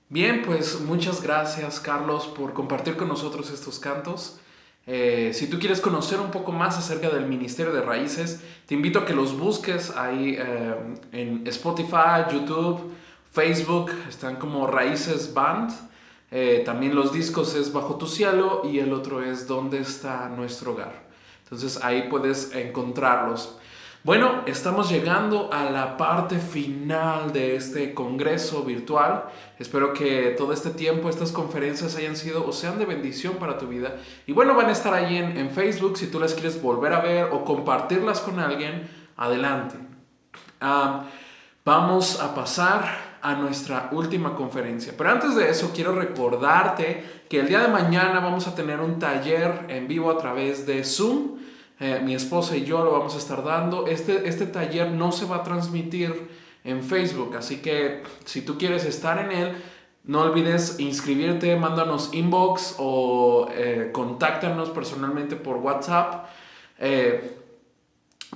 Bien, pues muchas gracias, Carlos, por compartir con nosotros estos cantos. Si tú quieres conocer un poco más acerca del Ministerio de Raíces, te invito a que los busques ahí en Spotify, YouTube, Facebook, están como Raíces Band. También los discos es Bajo tu cielo y el otro es ¿Dónde está nuestro hogar? Entonces ahí puedes encontrarlos. Bueno, estamos llegando a la parte final de este congreso virtual. Espero que todo este tiempo, estas conferencias hayan sido o sean de bendición para tu vida. Y bueno, van a estar ahí en Facebook si tú las quieres volver a ver o compartirlas con alguien. Adelante. Ah, Vamos a pasar a nuestra última conferencia. Pero antes de eso, quiero recordarte que el día de mañana vamos a tener un taller en vivo a través de Zoom. Mi esposa y yo lo vamos a estar dando. Este taller no se va a transmitir en Facebook, así que si tú quieres estar en él, no olvides inscribirte, mándanos inbox o contáctanos personalmente por WhatsApp. Eh,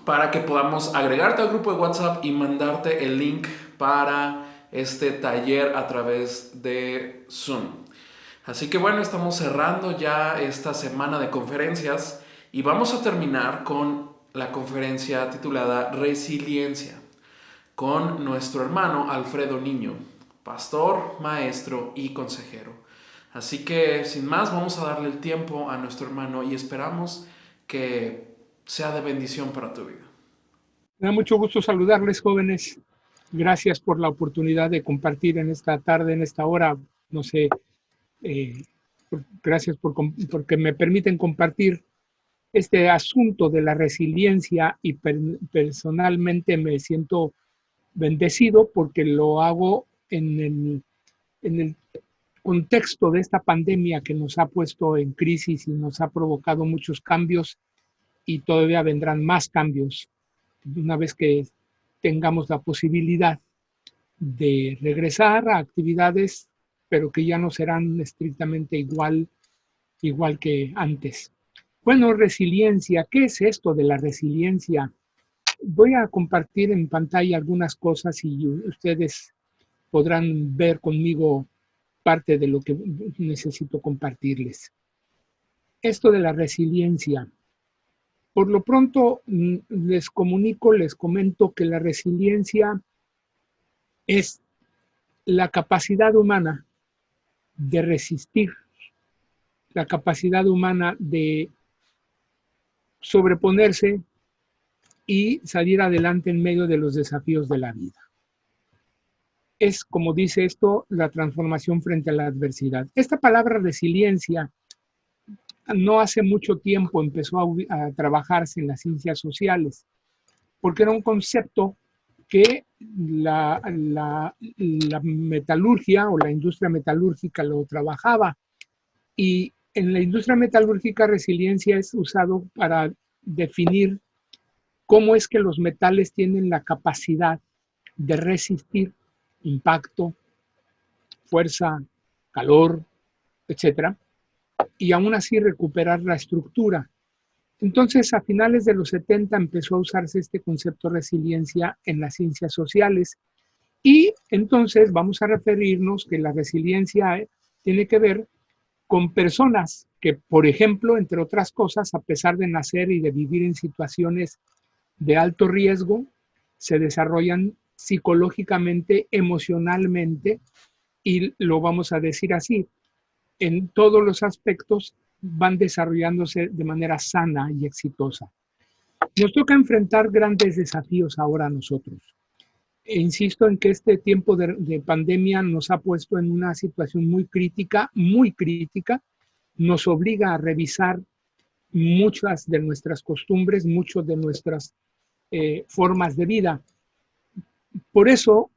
para que podamos agregarte al grupo de WhatsApp y mandarte el link para este taller a través de Zoom. Así que bueno, estamos cerrando ya esta semana de conferencias y vamos a terminar con la conferencia titulada Resiliencia con nuestro hermano Alfredo Niño, pastor, maestro y consejero. Así que sin más vamos a darle el tiempo a nuestro hermano y esperamos que sea de bendición para tu vida. Me da mucho gusto saludarles, jóvenes. Gracias por la oportunidad de compartir en esta tarde, en esta hora. No sé, eh, gracias porque me permiten compartir este asunto de la resiliencia y personalmente me siento bendecido porque lo hago en el contexto de esta pandemia que nos ha puesto en crisis y nos ha provocado muchos cambios y todavía vendrán más cambios una vez que tengamos la posibilidad de regresar a actividades, pero que ya no serán estrictamente igual que antes. Bueno, resiliencia, ¿qué es esto de la resiliencia? Voy a compartir en pantalla algunas cosas y ustedes podrán ver conmigo parte de lo que necesito compartirles. Esto de la resiliencia. Por lo pronto, les comento que la resiliencia es la capacidad humana de resistir, la capacidad humana de sobreponerse y salir adelante en medio de los desafíos de la vida. Es, como dice esto, la transformación frente a la adversidad. Esta palabra resiliencia no hace mucho tiempo empezó a trabajarse en las ciencias sociales, porque era un concepto que la metalurgia o la industria metalúrgica lo trabajaba. Y en la industria metalúrgica, resiliencia es usado para definir cómo es que los metales tienen la capacidad de resistir impacto, fuerza, calor, etcétera, y aún así recuperar la estructura. Entonces, a finales de los 70 empezó a usarse este concepto de resiliencia en las ciencias sociales y entonces vamos a referirnos que la resiliencia tiene que ver con personas que, por ejemplo, entre otras cosas, a pesar de nacer y de vivir en situaciones de alto riesgo, se desarrollan psicológicamente, emocionalmente, y lo vamos a decir así, en todos los aspectos van desarrollándose de manera sana y exitosa. Nos toca enfrentar grandes desafíos ahora a nosotros. E insisto en que este tiempo de pandemia nos ha puesto en una situación muy crítica, nos obliga a revisar muchas de nuestras costumbres, muchas de nuestras formas de vida. Por eso,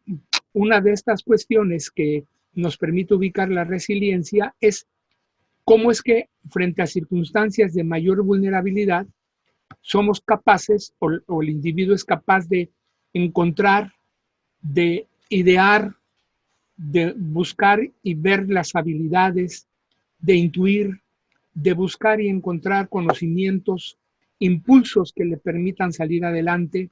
una de estas cuestiones que nos permite ubicar la resiliencia es cómo es que frente a circunstancias de mayor vulnerabilidad somos capaces o el individuo es capaz de encontrar, de idear, de buscar y ver las habilidades, de intuir, de buscar y encontrar conocimientos, impulsos que le permitan salir adelante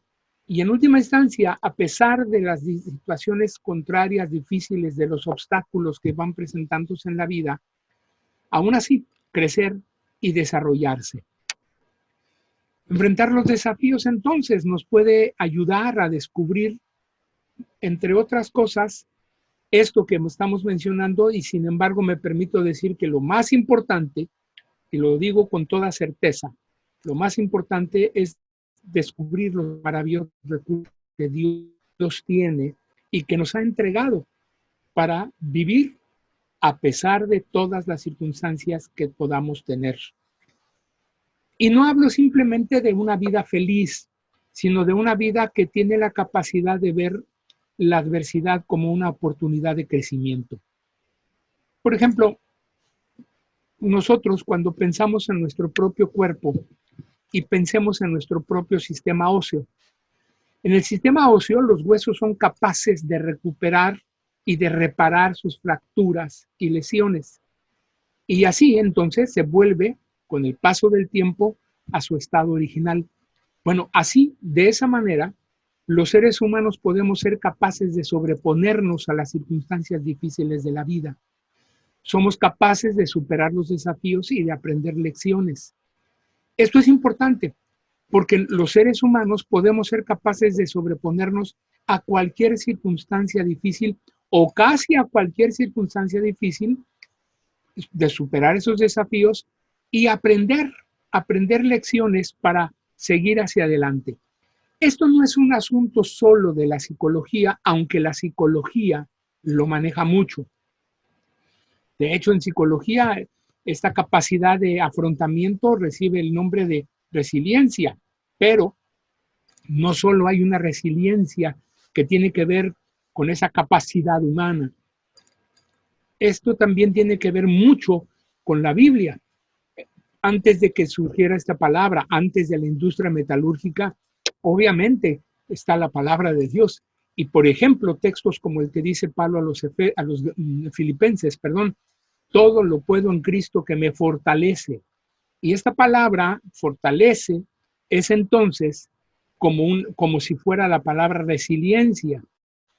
Y en última instancia, a pesar de las situaciones contrarias, difíciles, de los obstáculos que van presentándose en la vida, aún así crecer y desarrollarse. Enfrentar los desafíos entonces nos puede ayudar a descubrir, entre otras cosas, esto que estamos mencionando, y sin embargo me permito decir que lo más importante, y lo digo con toda certeza, lo más importante es descubrir los maravillosos recursos que Dios tiene y que nos ha entregado para vivir a pesar de todas las circunstancias que podamos tener. Y no hablo simplemente de una vida feliz, sino de una vida que tiene la capacidad de ver la adversidad como una oportunidad de crecimiento. Por ejemplo, nosotros cuando pensamos en nuestro propio cuerpo y pensemos en nuestro propio sistema óseo, en el sistema óseo los huesos son capaces de recuperar y de reparar sus fracturas y lesiones. Y así entonces se vuelve, con el paso del tiempo, a su estado original. Bueno, así, de esa manera, los seres humanos podemos ser capaces de sobreponernos a las circunstancias difíciles de la vida. Somos capaces de superar los desafíos y de aprender lecciones. Esto es importante porque los seres humanos podemos ser capaces de sobreponernos a cualquier circunstancia difícil o casi a cualquier circunstancia difícil, de superar esos desafíos y aprender lecciones para seguir hacia adelante. Esto no es un asunto solo de la psicología, aunque la psicología lo maneja mucho. De hecho, en psicología, esta capacidad de afrontamiento recibe el nombre de resiliencia, pero no solo hay una resiliencia que tiene que ver con esa capacidad humana. Esto también tiene que ver mucho con la Biblia. Antes de que surgiera esta palabra, antes de la industria metalúrgica, obviamente está la palabra de Dios. Y por ejemplo, textos como el que dice Pablo a los filipenses, todo lo puedo en Cristo que me fortalece. Y esta palabra, fortalece, es entonces como si fuera la palabra resiliencia,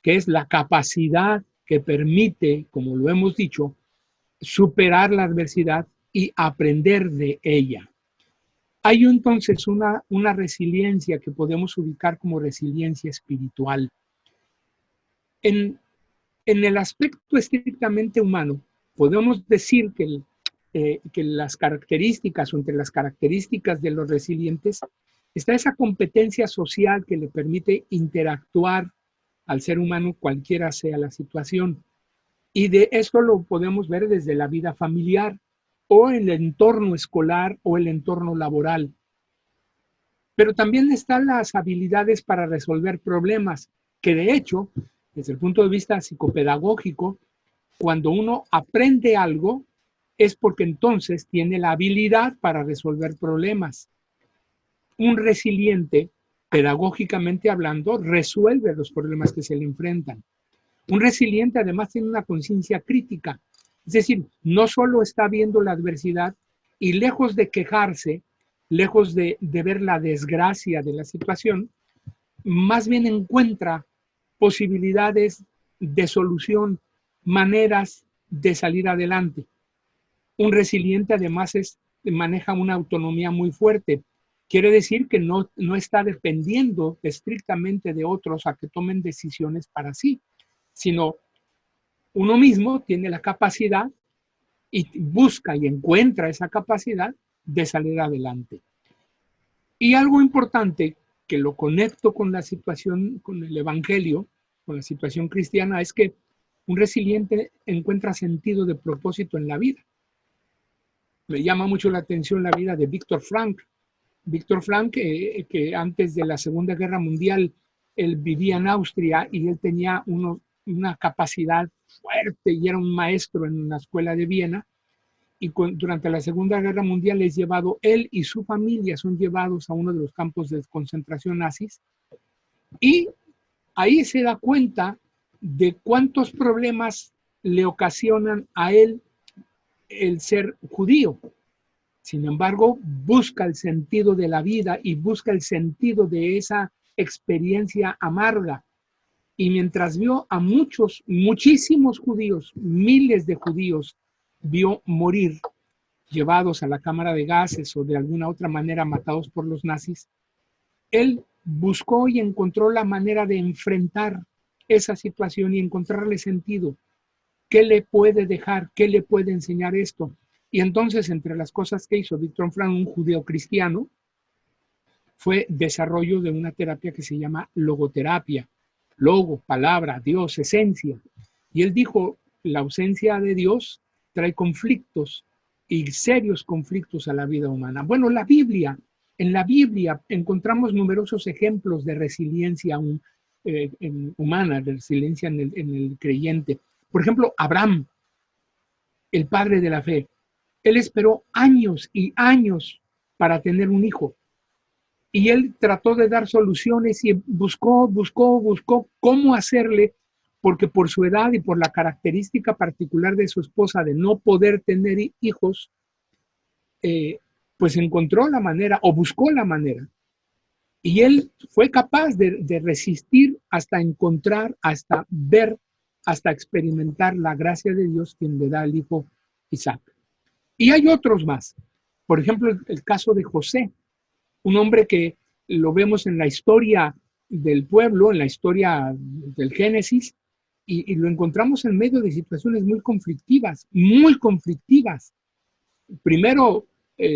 que es la capacidad que permite, como lo hemos dicho, superar la adversidad y aprender de ella. Hay entonces una resiliencia que podemos ubicar como resiliencia espiritual. En el aspecto estrictamente humano, podemos decir que las características o entre las características de los resilientes está esa competencia social que le permite interactuar al ser humano cualquiera sea la situación. Y de esto lo podemos ver desde la vida familiar o el entorno escolar o el entorno laboral. Pero también están las habilidades para resolver problemas, que de hecho, desde el punto de vista psicopedagógico, cuando uno aprende algo, es porque entonces tiene la habilidad para resolver problemas. Un resiliente, pedagógicamente hablando, resuelve los problemas que se le enfrentan. Un resiliente además tiene una conciencia crítica, es decir, no solo está viendo la adversidad y lejos de quejarse, lejos de ver la desgracia de la situación, más bien encuentra posibilidades de solución, maneras de salir adelante. Un resiliente además maneja una autonomía muy fuerte. Quiere decir que no está dependiendo estrictamente de otros a que tomen decisiones para sí, sino uno mismo tiene la capacidad y busca y encuentra esa capacidad de salir adelante. Y algo importante que lo conecto con la situación, con el evangelio, con la situación cristiana, es que un resiliente encuentra sentido de propósito en la vida. Me llama mucho la atención la vida de Víctor Frank. Víctor Frank, que antes de la Segunda Guerra Mundial, él vivía en Austria y él tenía una capacidad fuerte y era un maestro en una escuela de Viena. Y durante la Segunda Guerra Mundial es llevado, él y su familia son llevados a uno de los campos de concentración nazis. Y ahí se da cuenta de cuántos problemas le ocasionan a él el ser judío. Sin embargo, busca el sentido de la vida y busca el sentido de esa experiencia amarga. Y mientras vio a muchísimos judíos, miles de judíos, vio morir llevados a la cámara de gases o de alguna otra manera matados por los nazis, él buscó y encontró la manera de enfrentar esa situación y encontrarle sentido. ¿Qué le puede dejar? ¿Qué le puede enseñar esto? Y entonces, entre las cosas que hizo Viktor Frankl, un judío cristiano, fue desarrollo de una terapia que se llama logoterapia. Logo, palabra, Dios, esencia. Y él dijo, la ausencia de Dios trae conflictos y serios conflictos a la vida humana. Bueno, en la Biblia encontramos numerosos ejemplos de resiliencia humana, de resiliencia en el creyente. Por ejemplo, Abraham, el padre de la fe, él esperó años y años para tener un hijo. Y él trató de dar soluciones y buscó cómo hacerle, porque por su edad y por la característica particular de su esposa de no poder tener hijos, pues encontró la manera o buscó la manera. Y él fue capaz de resistir hasta encontrar, hasta ver, hasta experimentar la gracia de Dios quien le da al hijo Isaac. Y hay otros más. Por ejemplo, el caso de José, un hombre que lo vemos en la historia del pueblo, en la historia del Génesis, y lo encontramos en medio de situaciones muy conflictivas, muy conflictivas. Primero,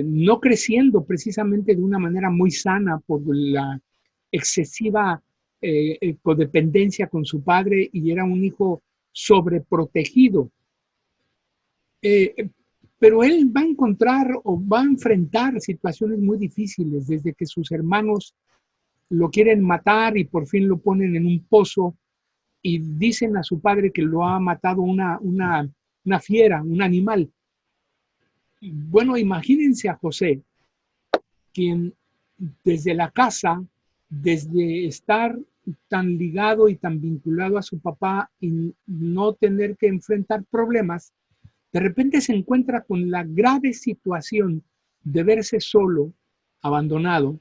no creciendo precisamente de una manera muy sana por la excesiva codependencia con su padre y era un hijo sobreprotegido. Pero él va a encontrar o va a enfrentar situaciones muy difíciles, desde que sus hermanos lo quieren matar y por fin lo ponen en un pozo y dicen a su padre que lo ha matado una fiera, un animal. Bueno, imagínense a José, quien desde la casa, desde estar tan ligado y tan vinculado a su papá y no tener que enfrentar problemas, de repente se encuentra con la grave situación de verse solo, abandonado,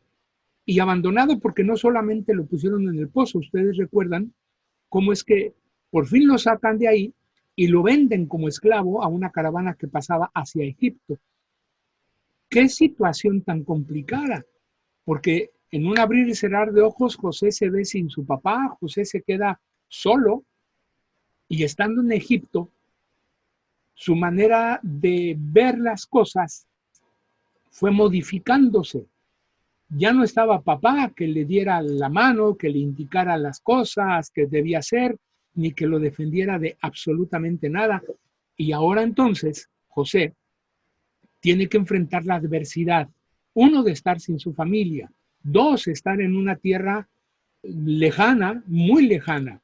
y abandonado porque no solamente lo pusieron en el pozo, ustedes recuerdan cómo es que por fin lo sacan de ahí y lo venden como esclavo a una caravana que pasaba hacia Egipto. ¿Qué situación tan complicada? Porque en un abrir y cerrar de ojos, José se ve sin su papá, José se queda solo y estando en Egipto, su manera de ver las cosas fue modificándose. Ya no estaba papá que le diera la mano, que le indicara las cosas que debía hacer, ni que lo defendiera de absolutamente nada. Y ahora entonces José tiene que enfrentar la adversidad. Uno, de estar sin su familia. Dos, estar en una tierra lejana, muy lejana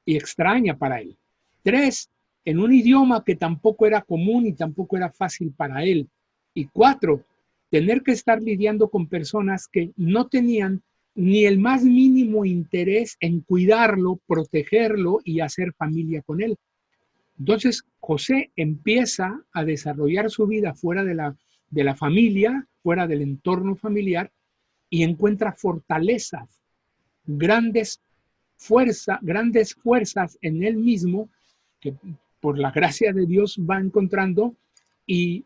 y extraña para él. Tres, en un idioma que tampoco era común y tampoco era fácil para él. Y cuatro, tener que estar lidiando con personas que no tenían ni el más mínimo interés en cuidarlo, protegerlo y hacer familia con él. Entonces, José empieza a desarrollar su vida fuera de la familia, fuera del entorno familiar, y encuentra fortalezas, grandes fuerzas en él mismo, que por la gracia de Dios va encontrando y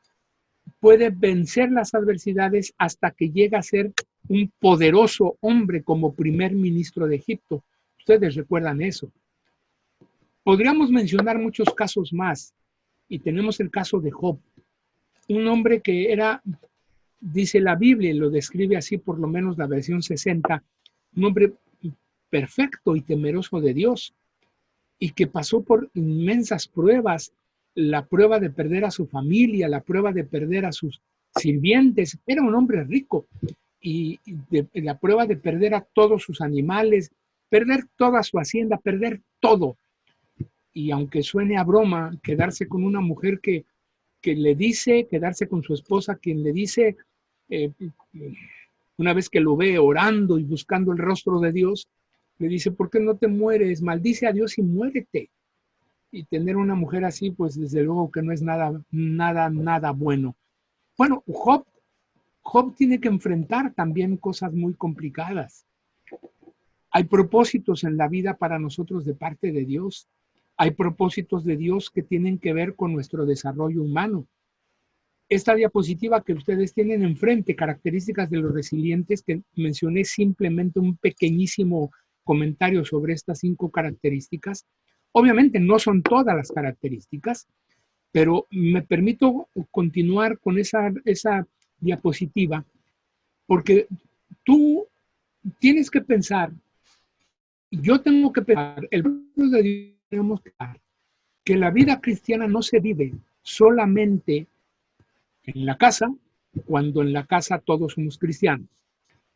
puede vencer las adversidades hasta que llega a ser un poderoso hombre como primer ministro de Egipto. Ustedes recuerdan eso. Podríamos mencionar muchos casos más y tenemos el caso de Job, un hombre que era, dice la Biblia, y lo describe así por lo menos la versión 60, un hombre perfecto y temeroso de Dios y que pasó por inmensas pruebas, la prueba de perder a su familia, la prueba de perder a sus sirvientes, era un hombre rico y la prueba de perder a todos sus animales, perder toda su hacienda, perder todo. Y aunque suene a broma, quedarse con una mujer que le dice, quedarse con su esposa, quien le dice, eh, una vez que lo ve orando y buscando el rostro de Dios, le dice, ¿por qué no te mueres? Maldice a Dios y muérete. Y tener una mujer así, pues desde luego que no es nada bueno. Bueno, Job tiene que enfrentar también cosas muy complicadas. Hay propósitos en la vida para nosotros de parte de Dios. Hay propósitos de Dios que tienen que ver con nuestro desarrollo humano. Esta diapositiva que ustedes tienen enfrente, características de los resilientes, que mencioné simplemente un pequeñísimo comentario sobre estas 5 características. Obviamente no son todas las características, pero me permito continuar con esa diapositiva porque tú tienes que pensar, yo tengo que pensar, el pueblo de Dios tenemos que la vida cristiana no se vive solamente en la casa, cuando en la casa todos somos cristianos.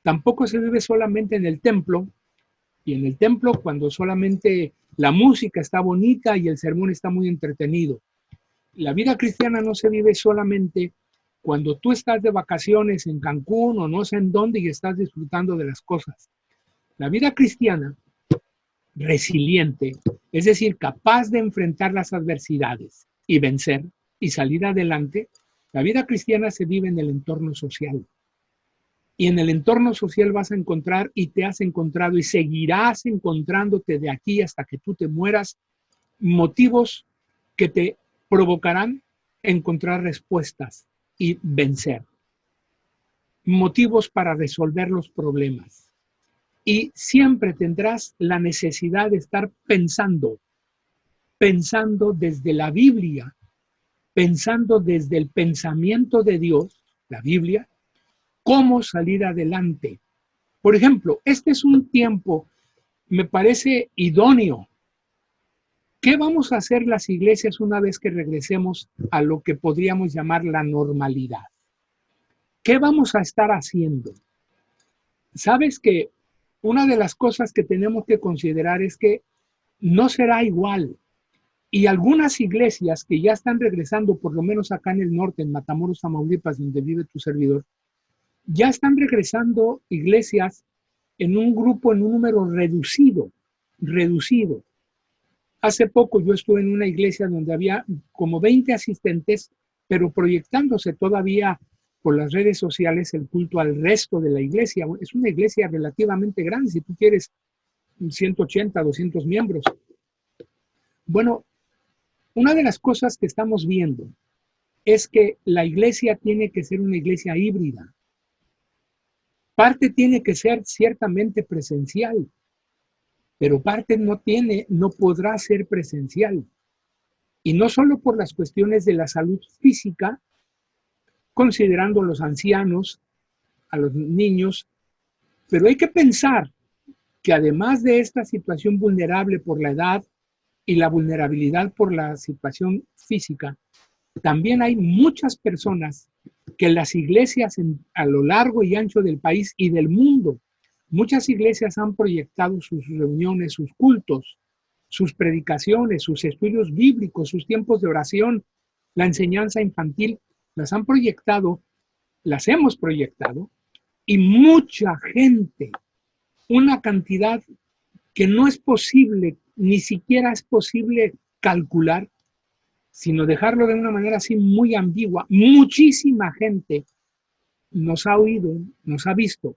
Tampoco se vive solamente en el templo, y en el templo cuando solamente la música está bonita y el sermón está muy entretenido. La vida cristiana no se vive solamente cuando tú estás de vacaciones en Cancún o no sé en dónde y estás disfrutando de las cosas. La vida cristiana resiliente, es decir, capaz de enfrentar las adversidades y vencer y salir adelante, la vida cristiana se vive en el entorno social. Y en el entorno social vas a encontrar y te has encontrado y seguirás encontrándote de aquí hasta que tú te mueras motivos que te provocarán encontrar respuestas y vencer. Motivos para resolver los problemas. Y siempre tendrás la necesidad de estar pensando desde la Biblia, pensando desde el pensamiento de Dios, la Biblia, cómo salir adelante. Por ejemplo, este es un tiempo, me parece idóneo. ¿Qué vamos a hacer las iglesias una vez que regresemos a lo que podríamos llamar la normalidad? ¿Qué vamos a estar haciendo? Sabes que una de las cosas que tenemos que considerar es que no será igual. Y algunas iglesias que ya están regresando, por lo menos acá en el norte, en Matamoros, Tamaulipas, donde vive tu servidor, ya están regresando iglesias en un grupo, en un número reducido. Hace poco yo estuve en una iglesia donde había como 20 asistentes, pero proyectándose todavía por las redes sociales el culto al resto de la iglesia. Es una iglesia relativamente grande, si tú quieres 180, 200 miembros. Bueno, una de las cosas que estamos viendo es que la iglesia tiene que ser una iglesia híbrida. Parte tiene que ser ciertamente presencial, pero parte no podrá ser presencial. Y no solo por las cuestiones de la salud física, considerando a los ancianos, a los niños, pero hay que pensar que además de esta situación vulnerable por la edad y la vulnerabilidad por la situación física, también hay muchas personas que las iglesias a lo largo y ancho del país y del mundo, muchas iglesias han proyectado sus reuniones, sus cultos, sus predicaciones, sus estudios bíblicos, sus tiempos de oración, la enseñanza infantil, las han proyectado, las hemos proyectado, y mucha gente, una cantidad que no es posible, ni siquiera es posible calcular, sino dejarlo de una manera así muy ambigua. Muchísima gente nos ha oído, nos ha visto.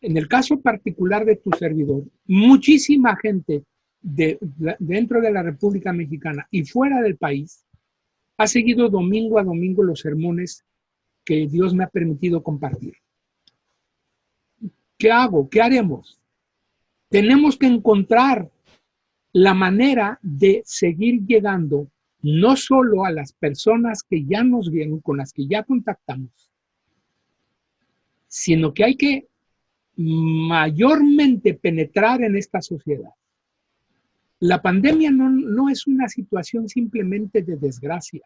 En el caso particular de tu servidor, muchísima gente dentro de la República Mexicana y fuera del país ha seguido domingo a domingo los sermones que Dios me ha permitido compartir. ¿Qué hago? ¿Qué haremos? Tenemos que encontrar la manera de seguir llegando no solo a las personas que ya nos vieron, con las que ya contactamos, sino que hay que mayormente penetrar en esta sociedad. La pandemia no es una situación simplemente de desgracia.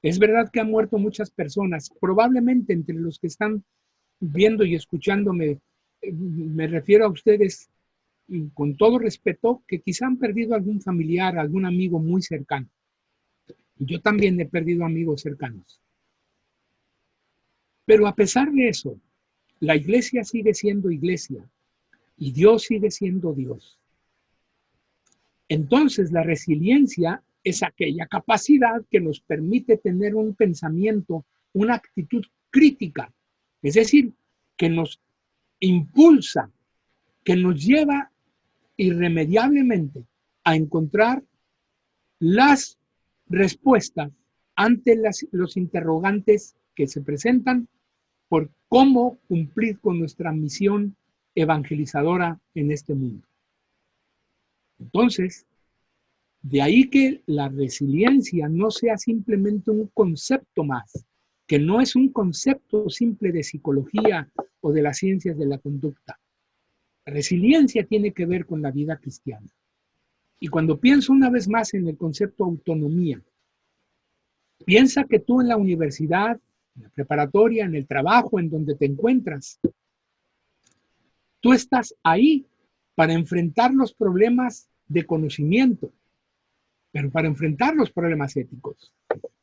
Es verdad que han muerto muchas personas, probablemente entre los que están viendo y escuchándome, me refiero a ustedes con todo respeto, que quizá han perdido algún familiar, algún amigo muy cercano. Yo también he perdido amigos cercanos. Pero a pesar de eso, la iglesia sigue siendo iglesia y Dios sigue siendo Dios. Entonces, la resiliencia es aquella capacidad que nos permite tener un pensamiento, una actitud crítica, es decir, que nos impulsa que nos lleva irremediablemente a encontrar las respuestas ante los interrogantes que se presentan por cómo cumplir con nuestra misión evangelizadora en este mundo. Entonces, de ahí que la resiliencia no sea simplemente un concepto más, que no es un concepto simple de psicología o de las ciencias de la conducta. La resiliencia tiene que ver con la vida cristiana. Y cuando pienso una vez más en el concepto autonomía, piensa que tú en la universidad, en la preparatoria, en el trabajo, en donde te encuentras, tú estás ahí para enfrentar los problemas de conocimiento, pero para enfrentar los problemas éticos,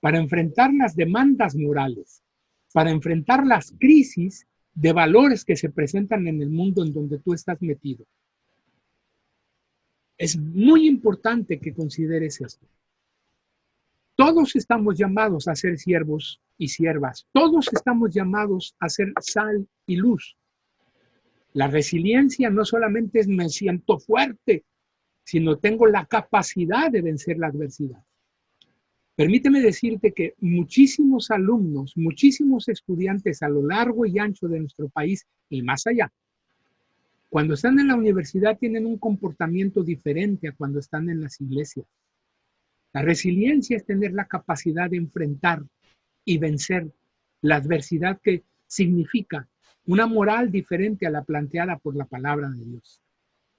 para enfrentar las demandas morales, para enfrentar las crisis de valores que se presentan en el mundo en donde tú estás metido. Es muy importante que consideres esto. Todos estamos llamados a ser siervos y siervas. Todos estamos llamados a ser sal y luz. La resiliencia no solamente es me siento fuerte, sino tengo la capacidad de vencer la adversidad. Permíteme decirte que muchísimos alumnos, muchísimos estudiantes a lo largo y ancho de nuestro país y más allá, cuando están en la universidad tienen un comportamiento diferente a cuando están en las iglesias. La resiliencia es tener la capacidad de enfrentar y vencer la adversidad que significa una moral diferente a la planteada por la palabra de Dios,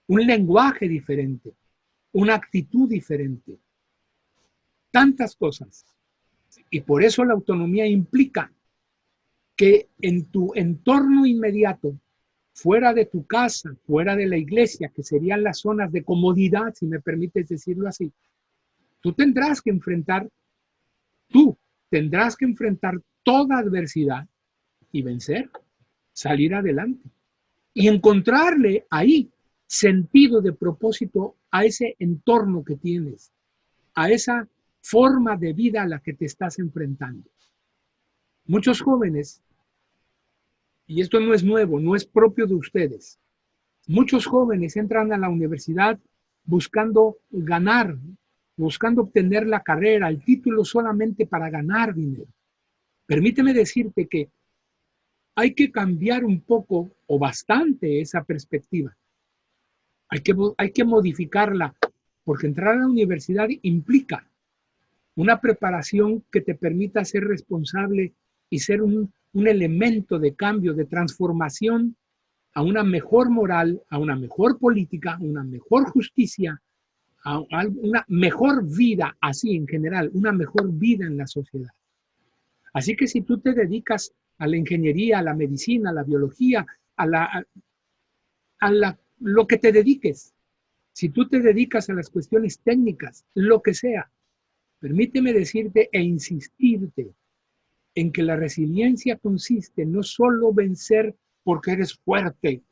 un lenguaje diferente, una actitud diferente, tantas cosas. Y por eso la autonomía implica que en tu entorno inmediato, fuera de tu casa, fuera de la iglesia, que serían las zonas de comodidad, si me permites decirlo así, tú tendrás que enfrentar toda adversidad y vencer, salir adelante y encontrarle ahí sentido de propósito a ese entorno que tienes, a esa forma de vida a la que te estás enfrentando. Muchos jóvenes, y esto no es nuevo, no es propio de ustedes, muchos jóvenes entran a la universidad buscando ganar, buscando obtener la carrera, el título solamente para ganar dinero. Permíteme decirte que hay que cambiar un poco o bastante esa perspectiva. Hay que modificarla, porque entrar a la universidad implica una preparación que te permita ser responsable y ser un elemento de cambio, de transformación a una mejor moral, a una mejor política, a una mejor justicia, a una mejor vida, así en general, una mejor vida en la sociedad. Así que si tú te dedicas a la ingeniería, a la medicina, a la biología, lo que te dediques, si tú te dedicas a las cuestiones técnicas, lo que sea, permíteme decirte e insistirte en que la resiliencia consiste no solo vencer porque eres fuerte,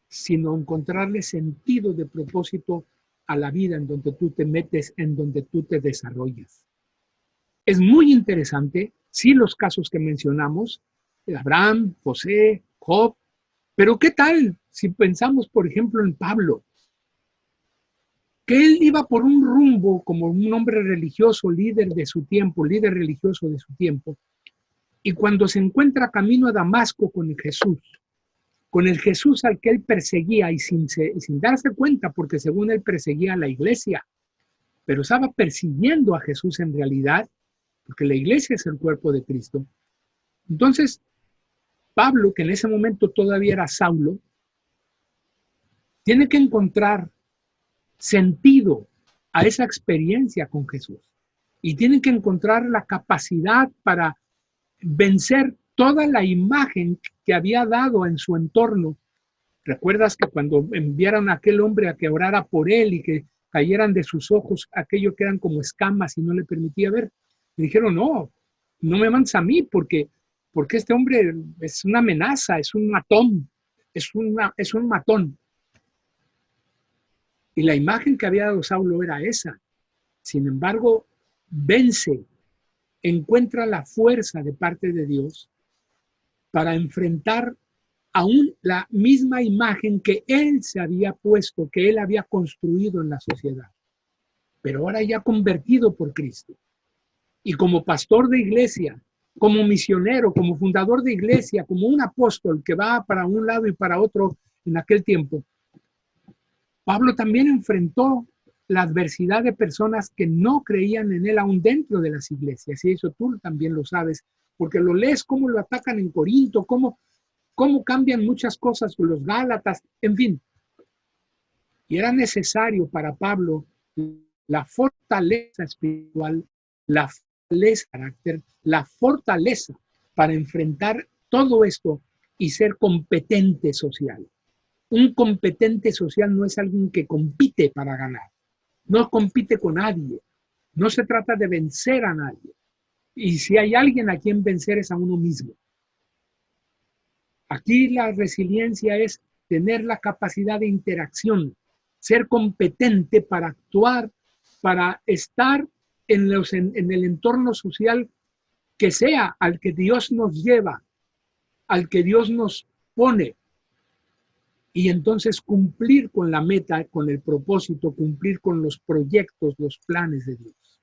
sino encontrarle sentido de propósito a la vida en donde tú te metes, en donde tú te desarrollas. Es muy interesante, sí, los casos que mencionamos, Abraham, José, Job, pero ¿qué tal si pensamos, por ejemplo, en Pablo? Que él iba por un rumbo como un hombre religioso, líder religioso de su tiempo, y cuando se encuentra camino a Damasco con el Jesús al que él perseguía y sin darse cuenta, porque según él perseguía a la iglesia, pero estaba persiguiendo a Jesús en realidad, porque la iglesia es el cuerpo de Cristo. Entonces, Pablo, que en ese momento todavía era Saulo, tiene que encontrar sentido a esa experiencia con Jesús y tiene que encontrar la capacidad para vencer toda la imagen que había dado en su entorno. ¿Recuerdas que cuando enviaron a aquel hombre a que orara por él y que cayeran de sus ojos aquello que eran como escamas y no le permitía ver? Le dijeron, no me mandes a mí porque este hombre es una amenaza, es un matón, es un matón. Y la imagen que había dado Saulo era esa. Sin embargo, vence, encuentra la fuerza de parte de Dios para enfrentar aún la misma imagen que él se había puesto, que él había construido en la sociedad, pero ahora ya convertido por Cristo. Y como pastor de iglesia, como misionero, como fundador de iglesia, como un apóstol que va para un lado y para otro en aquel tiempo, Pablo también enfrentó la adversidad de personas que no creían en él aún dentro de las iglesias. Y eso tú también lo sabes, porque lo lees cómo lo atacan en Corinto, cómo cambian muchas cosas con los Gálatas, en fin. Y era necesario para Pablo la fortaleza espiritual, la fortaleza de carácter, la fortaleza para enfrentar todo esto y ser competente social. Un competente social no es alguien que compite para ganar, no compite con nadie, no se trata de vencer a nadie. Y si hay alguien a quien vencer es a uno mismo. Aquí la resiliencia es tener la capacidad de interacción, ser competente para actuar, para estar en el entorno social que sea al que Dios nos lleva, al que Dios nos pone. Y entonces cumplir con la meta, con el propósito, cumplir con los proyectos, los planes de Dios.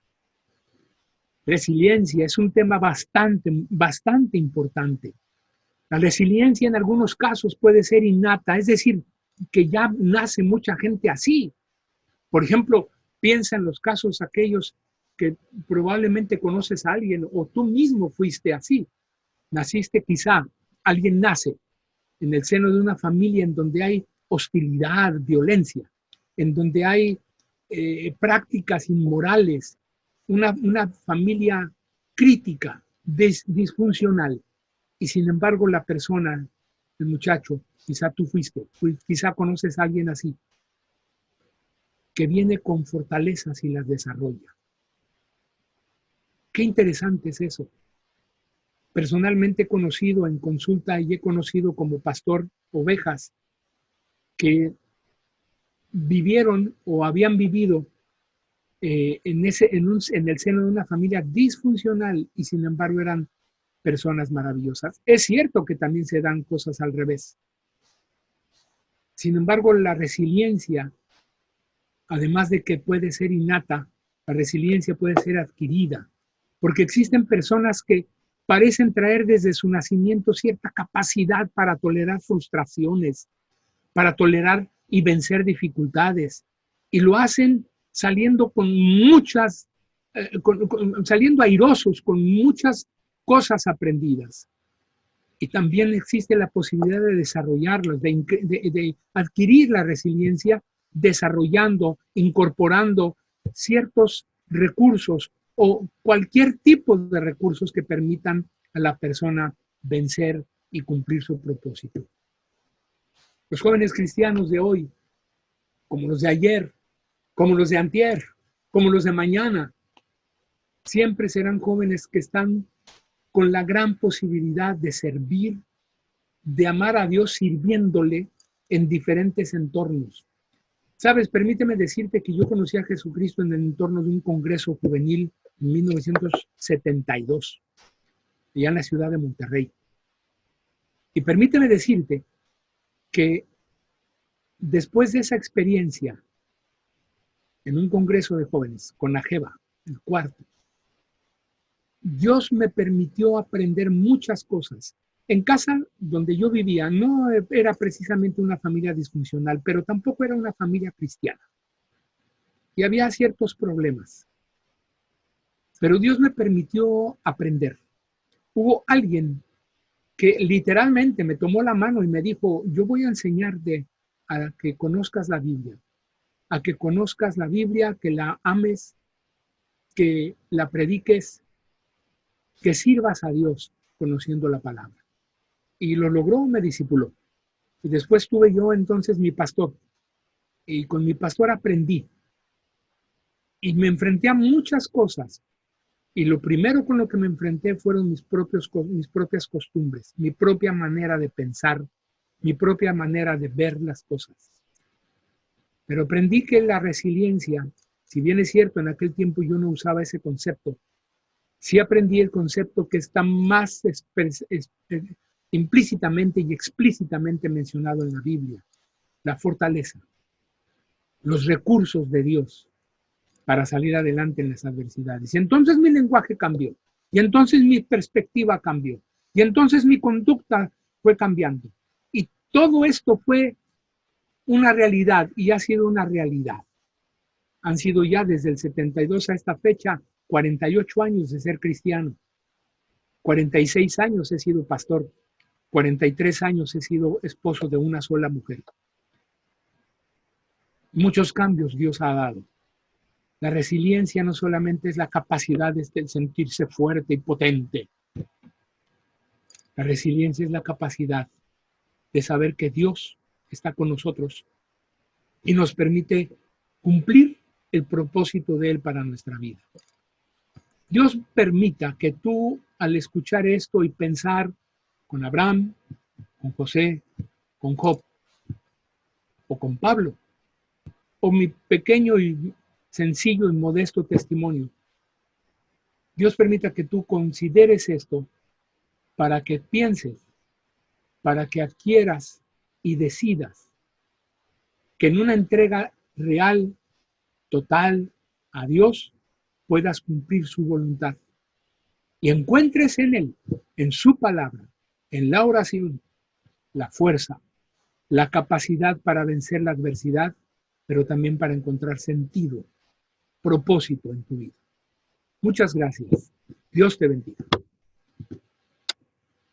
Resiliencia es un tema bastante importante. La resiliencia en algunos casos puede ser innata, es decir, que ya nace mucha gente así. Por ejemplo, piensa en los casos aquellos que probablemente conoces a alguien o tú mismo fuiste así. Naciste quizá, alguien nace en el seno de una familia en donde hay hostilidad, violencia, en donde hay prácticas inmorales, una familia crítica, disfuncional. Y sin embargo la persona, el muchacho, quizá tú quizá conoces a alguien así, que viene con fortalezas y las desarrolla. Qué interesante es eso. Personalmente he conocido en consulta y he conocido como pastor ovejas que vivieron o habían vivido en el seno de una familia disfuncional y sin embargo eran personas maravillosas. Es cierto que también se dan cosas al revés. Sin embargo, la resiliencia, además de que puede ser innata, la resiliencia puede ser adquirida, porque existen personas que parecen traer desde su nacimiento cierta capacidad para tolerar frustraciones, para tolerar y vencer dificultades, y lo hacen saliendo con muchas, saliendo airosos con muchas cosas aprendidas. Y también existe la posibilidad de desarrollarlas, de adquirir la resiliencia, desarrollando, incorporando ciertos recursos o cualquier tipo de recursos que permitan a la persona vencer y cumplir su propósito. Los jóvenes cristianos de hoy, como los de ayer, como los de antier, como los de mañana, siempre serán jóvenes que están con la gran posibilidad de servir, de amar a Dios sirviéndole en diferentes entornos. Sabes, permíteme decirte que yo conocí a Jesucristo en el entorno de un congreso juvenil en 1972, allá en la ciudad de Monterrey. Y permíteme decirte que después de esa experiencia en un congreso de jóvenes con la JEVA, el cuarto, Dios me permitió aprender muchas cosas. En casa donde yo vivía no era precisamente una familia disfuncional, pero tampoco era una familia cristiana. Y había ciertos problemas. Pero Dios me permitió aprender. Hubo alguien que literalmente me tomó la mano y me dijo, yo voy a enseñarte a que conozcas la Biblia, a que conozcas la Biblia, que la ames, que la prediques, que sirvas a Dios conociendo la palabra. Y lo logró, me discipuló. Y después tuve yo entonces mi pastor. Y con mi pastor aprendí. Y me enfrenté a muchas cosas. Y lo primero con lo que me enfrenté fueron mis propias costumbres, mi propia manera de pensar, mi propia manera de ver las cosas. Pero aprendí que la resiliencia, si bien es cierto, en aquel tiempo yo no usaba ese concepto, sí aprendí el concepto que está más implícitamente y explícitamente mencionado en la Biblia, la fortaleza, los recursos de Dios para salir adelante en las adversidades. Y entonces mi lenguaje cambió, y entonces mi perspectiva cambió, y entonces mi conducta fue cambiando. Y todo esto fue una realidad y ha sido una realidad. Han sido ya desde el 72 a esta fecha 48 años de ser cristiano, 46 años he sido pastor, 43 años he sido esposo de una sola mujer. Muchos cambios Dios ha dado. La resiliencia no solamente es la capacidad de sentirse fuerte y potente. La resiliencia es la capacidad de saber que Dios está con nosotros y nos permite cumplir el propósito de Él para nuestra vida. Dios permita que tú, al escuchar esto y pensar con Abraham, con José, con Job o con Pablo, o mi pequeño y sencillo y modesto testimonio, Dios permita que tú consideres esto para que pienses, para que adquieras y decidas que en una entrega real, total a Dios, puedas cumplir su voluntad y encuentres en Él, en su palabra, en la oración, la fuerza, la capacidad para vencer la adversidad, pero también para encontrar sentido, propósito en tu vida. Muchas gracias. Dios te bendiga.